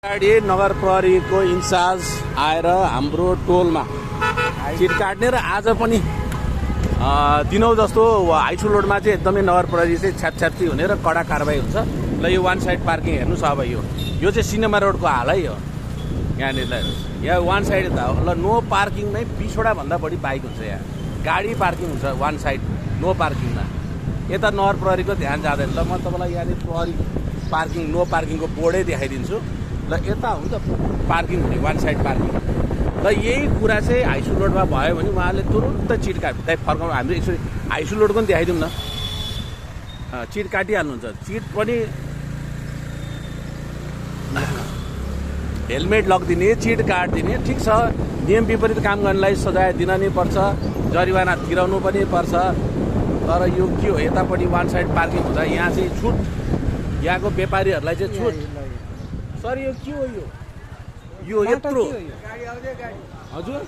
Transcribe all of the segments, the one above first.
गाडी नगर प्रहरीको इन्चार्ज आएर हाम्रो टोलमा चिट काट्ने र आज पनि दिनौँ जस्तो हाइसु लोडमा चाहिँ एकदमै नगर प्रहरी चाहिँ छ्यापछ्याप्ची हुने र कडा कारबाही हुन्छ। ल यो वान साइड पार्किङ हेर्नुहोस्। अब यो चाहिँ सिनेमा रोडको हाल है। यो यहाँनिर यहाँ वान साइड त ल नो पार्किङमै 20वटा भन्दा बढी बाइक हुन्छ। यहाँ गाडी पार्किङ हुन्छ वान साइड नो पार्किङमा। यता नगर प्रहरीको ध्यान जाँदैन। ल म तपाईँलाई यहाँनिर प्रहरी पार्किङ नो पार्किङको बोर्डै देखाइदिन्छु। ल यता हुन्छ पार्किङ हुने वान साइड पार्किङ। ल यही कुरा चाहिँ हाइसु लोडमा भयो भने उहाँले तुरुन्त चिट काट्दै फर्काउनु। हाम्रो यसरी हाइसु लोड पनि देखाइदिउँ न। चिट काटिहाल्नुहुन्छ। चिट पनि हेलमेट लगिदिने, चिट काटिदिने, ठिक छ। नियम विपरीत काम गर्नेलाई सजाय दिन नै पर्छ, जरिवाना तिराउनु पनि पर्छ। तर यो के हो, यतापट्टि वान साइड पार्किङ हुँदा यहाँ चाहिँ छुट, यहाँको व्यापारीहरूलाई चाहिँ छुट। सर यो के हो, यो यत्रो हजुर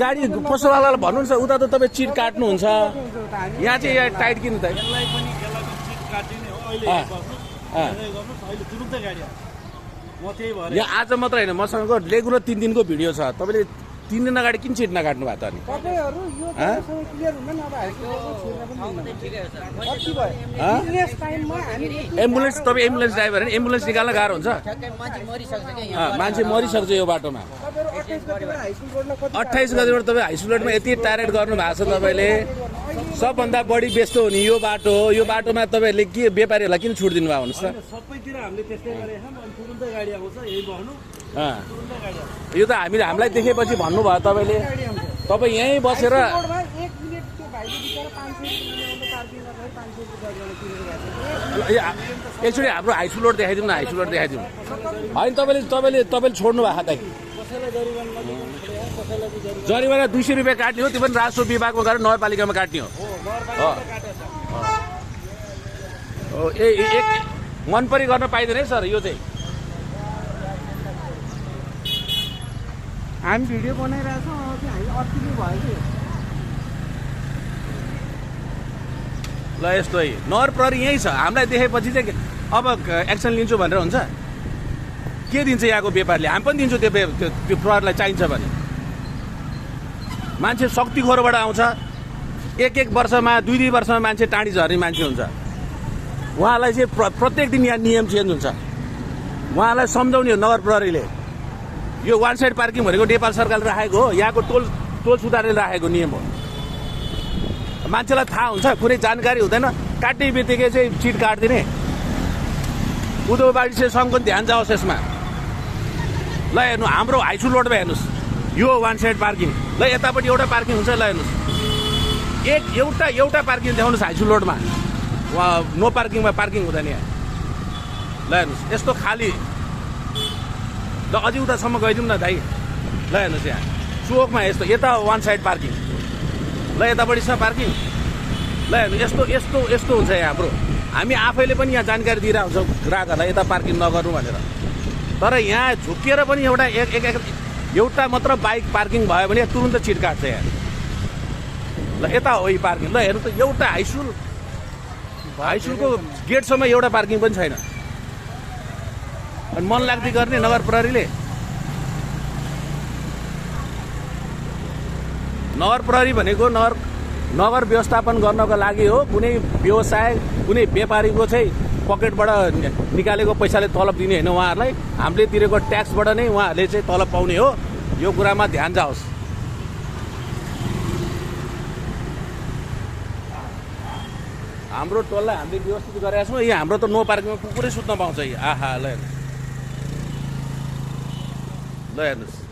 गाडी पसलवालालाई भन्नुहुन्छ उता त तपाईँ चिट काट्नुहुन्छ, यहाँ चाहिँ यहाँ टाइट किन त। यहाँ आज मात्र होइन, मसँग रेगुलर 3 दिनको भिडियो छ। तपाईँले 3 दिन अगाडि किन चिट नकाट्नु भएको त? अनि एम्बुलेन्स, तपाईँ एम्बुलेन्स ड्राइभर होइन, एम्बुलेन्स निकाल्न गाह्रो हुन्छ। मान्छे मरिसक्छ यो बाटोमा। 28 गतिबाट तपाईँ हाइसु लोडमा यति टार्गेट गर्नु भएको छ। तपाईँले सबभन्दा बढी व्यस्त हुने यो बाटो हो। यो बाटोमा तपाईँहरूले के व्यापारीहरूलाई किन छुट दिनुभयो भन्नुहोस् त? सबैतिर हामीले त्यस्तै गरे छौँ। अनि तुरुन्तै गाडी आउँछ, यही बस्नु। यो त हामीलाई देखेपछि भन्नुभयो तपाईँले। तपाईँ यहीँ बसेर एकचोटि हाम्रो हाइसु लोड देखाइदिउँ न। हाइसु लोड देखाइदिउँ होइन। तपाईँले छोड्नु भएको त जरिवाना 200 रुपियाँ काट्ने हो। त्यो पनि राजस्व विभागमा गएर नगरपालिकामा काट्ने हो। एक मन परी गर्न पाइँदैन है सर। यो चाहिँ हामी भिडियो बनाइरहेछौँ। ल यस्तो है, नगर प्रहरी यहीँ छ। हामीलाई देखेपछि चाहिँ अब एक्सन लिन्छु भनेर हुन्छ? के दिन्छ यहाँको व्यापारले? हामी पनि दिन्छौँ त्यो प्रहरीलाई चाहिन्छ भने। मान्छे शक्तिखोरबाट आउँछ। एक वर्षमा 2 वर्षमा मान्छे टाढी झर्ने मान्छे हुन्छ। उहाँलाई चाहिँ प्रत्येक दिन यहाँ नियम चेन्ज हुन्छ। उहाँलाई सम्झाउने हो नगर प्रहरीले। यो वान साइड पार्किङ भनेको नेपाल सरकारले राखेको हो। यहाँको टोल सुधारले राखेको नियम हो। मान्छेलाई थाहा हुन्छ, कुनै जानकारी हुँदैन, काट्ने बित्तिकै चाहिँ चिट काटिदिने। उद्योगवादी सङ्घको ध्यान जाओस् यसमा। ल हेर्नु, हाम्रो हाइसु लोडमा हेर्नुहोस्, यो वान साइड पार्किङ। ल यतापट्टि एउटा पार्किङ हुन्छ। ल हेर्नुहोस्, एउटा पार्किङ देखाउनुहोस् हाइसु लोडमा। नो पार्किङमा पार्किङ हुँदैन यहाँ। ल हेर्नुहोस् यस्तो खाली। ल अझै उतासम्म गइदिउँ न दाइ। ल हेर्नुहोस् यहाँ चोकमा यस्तो, यता वान साइड पार्किङ। ल यतापट्टि छ पार्किङ। ल हेर्नु यस्तो हुन्छ यहाँ हाम्रो। हामी आफैले पनि यहाँ जानकारी दिइरहेको हुन्छौँ ग्राहकहरूलाई, यता पार्किङ नगर्नु भनेर। तर यहाँ झुकिएर पनि एउटा मात्र बाइक पार्किङ भयो भने तुरुन्त चिट काट्छ यहाँ। ल यता हो यी पार्किङ। ल हेर्नु त, एउटा हाइसुलको गेटसम्म एउटा पार्किङ पनि छैन। अनि मन लाग्दै गर्ने नगर प्रहरीले। नगर प्रहरी भनेको नगर व्यवस्थापन गर्नको लागि हो। कुनै व्यवसाय, कुनै व्यापारीको चाहिँ पकेटबाट निकालेको पैसाले तलब दिने होइन उहाँहरूलाई। हामीले तिरेको ट्याक्सबाट नै उहाँहरूले चाहिँ तलब पाउने हो। यो कुरामा ध्यान जाओस्। हाम्रो टोललाई हामीले व्यवस्थित गरेका छौँ। यहाँ हाम्रो त नो पार्किङमा कुकुरै सुत्न पाउँछ। आहा ल हेर्नुहोस्।